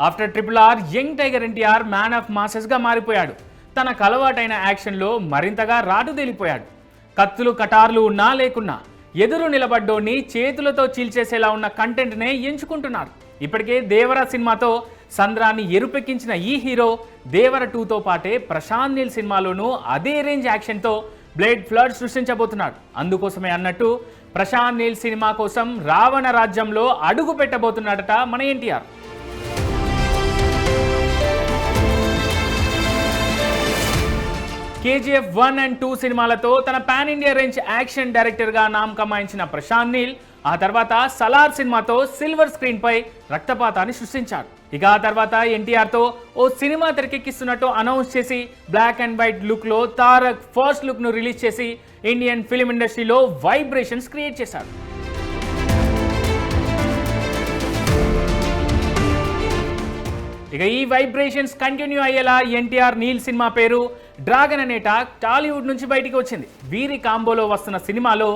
After RRR young tiger NTR man of మాసెస్గా మారిపోయాడు. తనకు అలవాటైన యాక్షన్లో మరింతగా రాటుదేలిపోయాడు. కత్తులు కటార్లు ఉన్నా లేకున్నా ఎదురు నిలబడ్డోని చేతులతో చీల్చేసేలా ఉన్న కంటెంట్నే ఎంచుకుంటున్నారు. ఇప్పటికే దేవర సినిమాతో సంద్రాన్ని ఎరుపెక్కించిన ఈ హీరో దేవర 2తో పాటే ప్రశాంత్ నీల్ సినిమాలోనూ అదే రేంజ్ యాక్షన్తో బ్లేడ్ ఫ్లడ్ సృష్టించబోతున్నాడు. అందుకోసమే అన్నట్టు ప్రశాంత్ నీల్ సినిమా కోసం రావణ రాజ్యంలో అడుగు పెట్టబోతున్నాడట మన ఎన్టీఆర్. KGF 1 and 2 సినిమాలతో తన పాన్ ఇండియా రేంజ్ యాక్షన్ డైరెక్టర్గా నామ్ కమాయించిన ప్రశాంత్ నీల్ ఆ తర్వాత సలార్ సినిమాతో సిల్వర్ స్క్రీన్ పై రక్తపాతాన్ని సృష్టించాడు. ఇక ఆ తర్వాత ఎన్టీఆర్తో ఓ సినిమా తెరకెక్కిస్తున్నట్టు అనౌన్స్ చేసి బ్లాక్ అండ్ వైట్ లుక్లో తారక్ ఫస్ట్ లుక్ను రిలీజ్ చేసి ఇండియన్ ఫిలిం ఇండస్ట్రీలో వైబ్రేషన్స్ క్రియేట్ చేశాడు. ఇక ఈ వైబ్రేషన్స్ కంటిన్యూ అయ్యేలా ఎన్టీఆర్ నీల్ సినిమా పేరు డ్రాగన్ అనే టాక్ టాలీవుడ్ నుంచి బయటికి వచ్చింది. వీరి కాంబోలో వస్తున్న సినిమాలో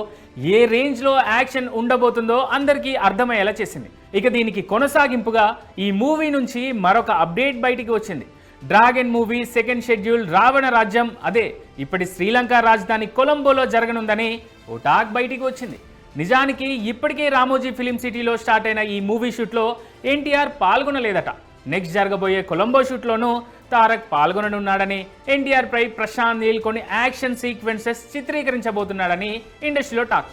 ఏ రేంజ్లో యాక్షన్ ఉండబోతుందో అందరికీ అర్థమయ్యేలా చేసింది. ఇక దీనికి కొనసాగింపుగా ఈ మూవీ నుంచి మరొక అప్డేట్ బయటికి వచ్చింది. Dragon movie second schedule Ravana రాజ్యం అదే ఇప్పటి శ్రీలంక రాజధాని కొలంబోలో జరగనుందని ఓ టాక్ బయటికి వచ్చింది. నిజానికి ఇప్పటికే రామోజీ ఫిలిం సిటీలో స్టార్ట్ అయిన ఈ మూవీ షూట్లో ఎన్టీఆర్ పాల్గొనలేదట. నెక్స్ట్ జరగబోయే కొలంబో షూట్లోనూ తారక్ పాల్గొననున్నాడని, ఎన్టీఆర్ పై ప్రశాంత్ నీల్ కొన్ని యాక్షన్ సీక్వెన్సెస్ చిత్రీకరించబోతున్నాడని ఇండస్ట్రీలో టాక్.